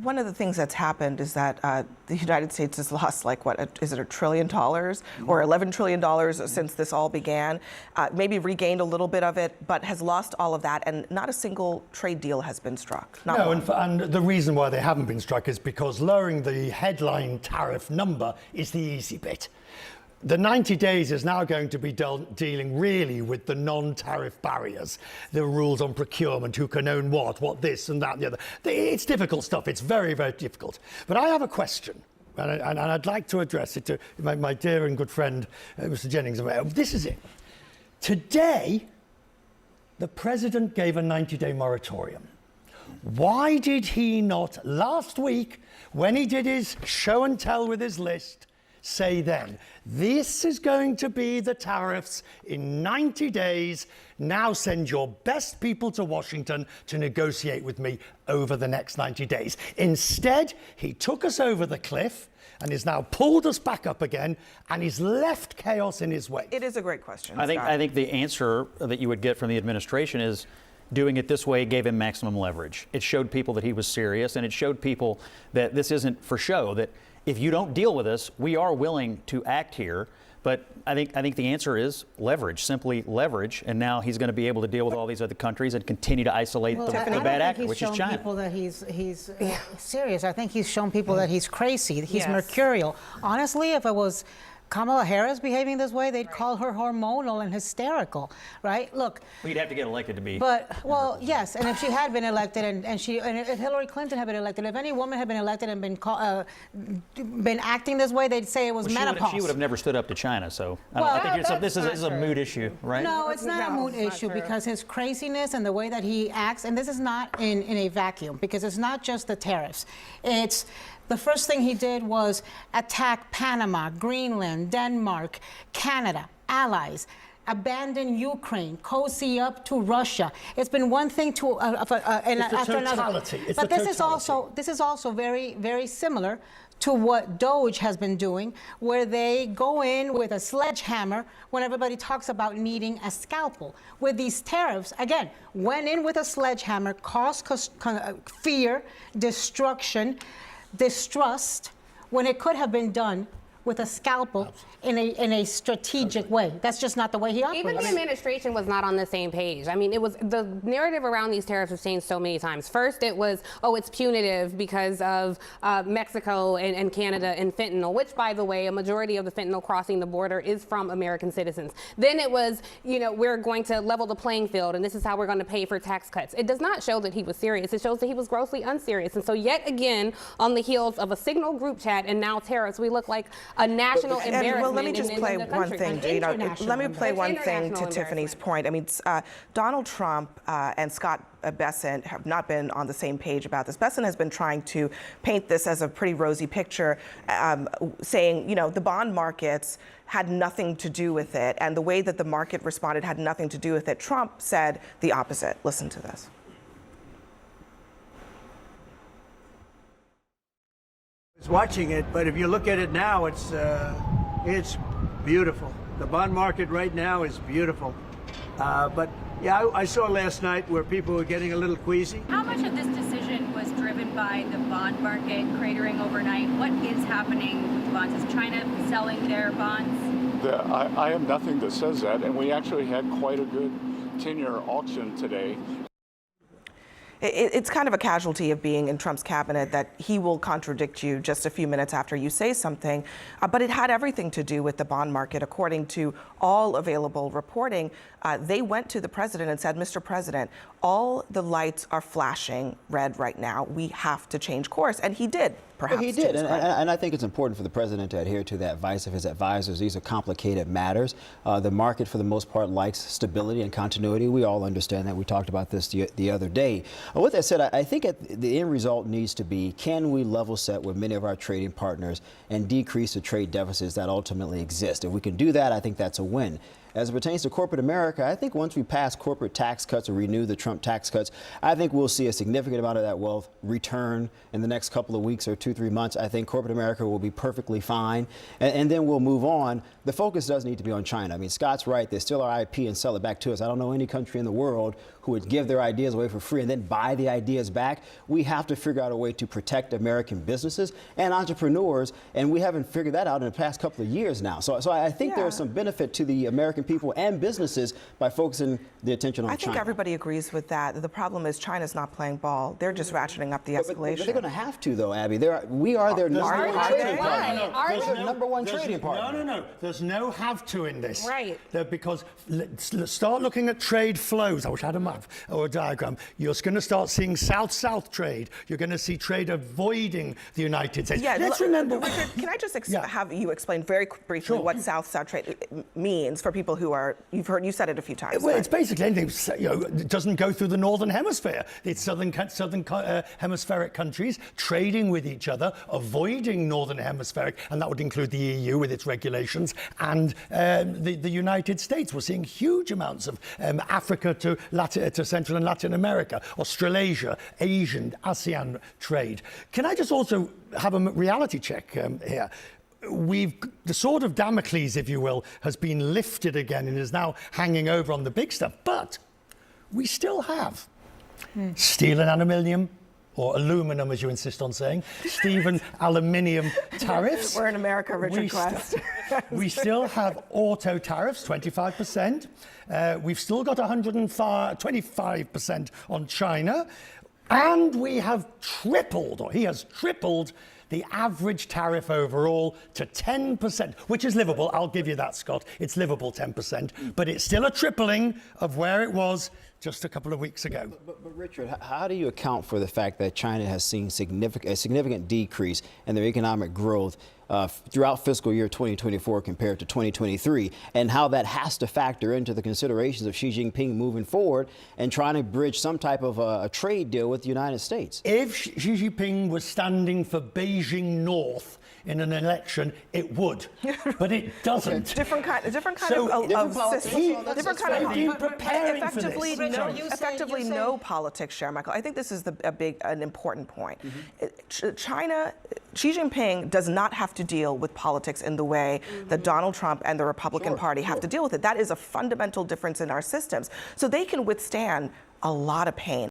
One of the things that's happened is that the United States has lost, like, what, is it $1 trillion or $11 trillion since this all began? Maybe regained a little bit of it, but has lost all of that, and not a single trade deal has been struck. No, and the reason why they haven't been struck is because lowering the headline tariff number is the easy bit. The 90 days is now going to be dealing really with the non-tariff barriers, the rules on procurement, who can own what this and that and the other. It's difficult stuff. It's very, very difficult. But I have a question, and I'd like to address it to my dear and good friend, Mr. Jennings. This is it. Today, the president gave a 90-day moratorium. Why did he not last week, when he did his show and tell with his list, say then, this is going to be the tariffs in 90 days. Now send your best people to Washington to negotiate with me over the next 90 days. Instead, he took us over the cliff and has now pulled us back up again, and he's left chaos in his wake. It is a great question. I think the answer that you would get from the administration is doing it this way gave him maximum leverage. It showed people that he was serious, and it showed people that this isn't for show, that if you don't deal with us, we are willing to act here. But I think the answer is leverage, simply leverage. And now he's going to be able to deal with all these other countries and continue to isolate the bad actor, which is China. I don't think he's shown people that he's serious. I think he's shown people that he's crazy. He's mercurial. Honestly, if it was Kamala Harris behaving this way, they'd call her hormonal and hysterical, right? Look. Well, you'd have to get elected to be. But, well, yes, and if she had been elected, and if Hillary Clinton had been elected, if any woman had been elected and been acting this way, they'd say it was menopause. She would have never stood up to China, so I think this is a mood issue, right? No, it's not a mood issue, because his craziness and the way that he acts, and this is not in a vacuum, because it's not just the tariffs. It's the first thing he did was attack Panama, Greenland, Denmark, Canada, allies, abandon Ukraine, cozy up to Russia. It's been one thing to after another. But this is also very, very similar to what Doge has been doing, where they go in with a sledgehammer when everybody talks about needing a scalpel. With these tariffs, again, went in with a sledgehammer, caused fear, destruction, distrust, when it could have been done with a scalpel in a strategic way. That's just not the way he operates. Even the administration was not on the same page. I mean, it was the narrative around these tariffs has changed so many times. First, it was, oh, it's punitive because of Mexico and Canada and fentanyl, which, by the way, a majority of the fentanyl crossing the border is from American citizens. Then it was, you know, we're going to level the playing field, and this is how we're going to pay for tax cuts. It does not show that he was serious. It shows that he was grossly unserious. And so yet again, on the heels of a signal group chat and now tariffs, we look like a national embarrassment. Well, let me just play one thing. Let me play one thing to Tiffany's point. I mean, Donald Trump and Scott Bessent have not been on the same page about this. Bessent has been trying to paint this as a pretty rosy picture, saying, you know, the bond markets had nothing to do with it, and the way that the market responded had nothing to do with it. Trump said the opposite. Listen to this. Watching it, but if you look at it now, it's beautiful. The bond market right now is beautiful. But yeah, I saw last night where people were getting a little queasy. How much of this decision was driven by the bond market cratering overnight? What is happening with bonds? Is China selling their bonds? I have nothing that says that, and we actually had quite a good 10-year auction today. It's kind of a casualty of being in Trump's cabinet that he will contradict you just a few minutes after you say something. But it had everything to do with the bond market. According to all available reporting, they went to the president and said, Mr. President, all the lights are flashing red right now. We have to change course. And he did, perhaps. He did. And I think it's important for the president to adhere to the advice of his advisors. These are complicated matters. The market, for the most part, likes stability and continuity. We all understand that. We talked about this the other day. With that said, I think the end result needs to be, can we level set with many of our trading partners and decrease the trade deficits that ultimately exist? If we can do that, I think that's a win. As it pertains to corporate America, I think once we pass corporate tax cuts or renew the Trump tax cuts, I think we'll see a significant amount of that wealth return in the next couple of weeks or 2-3 months. I think corporate America will be perfectly fine, and then we'll move on. The focus does need to be on China. I mean, Scott's right. They steal our IP and sell it back to us. I don't know any country in the world who would give their ideas away for free and then buy the ideas back. We have to figure out a way to protect American businesses and entrepreneurs, and we haven't figured that out in the past couple of years now. So I think there's some benefit to the American people and businesses by focusing the attention on China. I think everybody agrees with that. The problem is China's not playing ball. They're just ratcheting up the escalation. But they're going to have to, though, Abby. We are their number one trading partner. We're their number one trading partner. No. There's no have to in this. Right. Because let's start looking at trade flows. I wish I had a map or a diagram. You're going to start seeing South-South trade. You're going to see trade avoiding the United States. Yeah, let's remember. Richard, can I just have you explain very briefly what South-South trade means for people who are, you said it a few times. Well, it's basically anything, it doesn't go through the Northern Hemisphere. It's southern hemispheric countries trading with each other, avoiding Northern Hemispheric, and that would include the EU with its regulations, and the United States. We're seeing huge amounts of Africa to Central and Latin America, Australasia, Asian, ASEAN trade. Can I just also have a reality check here? The sword of Damocles, if you will, has been lifted again and is now hanging over on the big stuff. But we still have steel and aluminium, or aluminum, as you insist on saying, steel and aluminium tariffs. We're in America, Richard Quest. We still have auto tariffs, 25%. We've still got 125% on China. And we have tripled, or he has tripled, the average tariff overall to 10%, which is livable. I'll give you that, Scott. It's livable, 10%. But it's still a tripling of where it was just a couple of weeks ago. But Richard, how do you account for the fact that China has seen a significant decrease in their economic growth throughout fiscal year 2024 compared to 2023, and how that has to factor into the considerations of Xi Jinping moving forward and trying to bridge some type of a trade deal with the United States? If Xi Jinping was standing for Beijing North in an election, it would, but it doesn't. Different kind of system. Different kind of effectively no politics, Cher Michael. I think this is an important point. China, Xi Jinping does not have to deal with politics in the way that Donald Trump and the Republican Party have to deal with it. That is a fundamental difference in our systems. So they can withstand a lot of pain.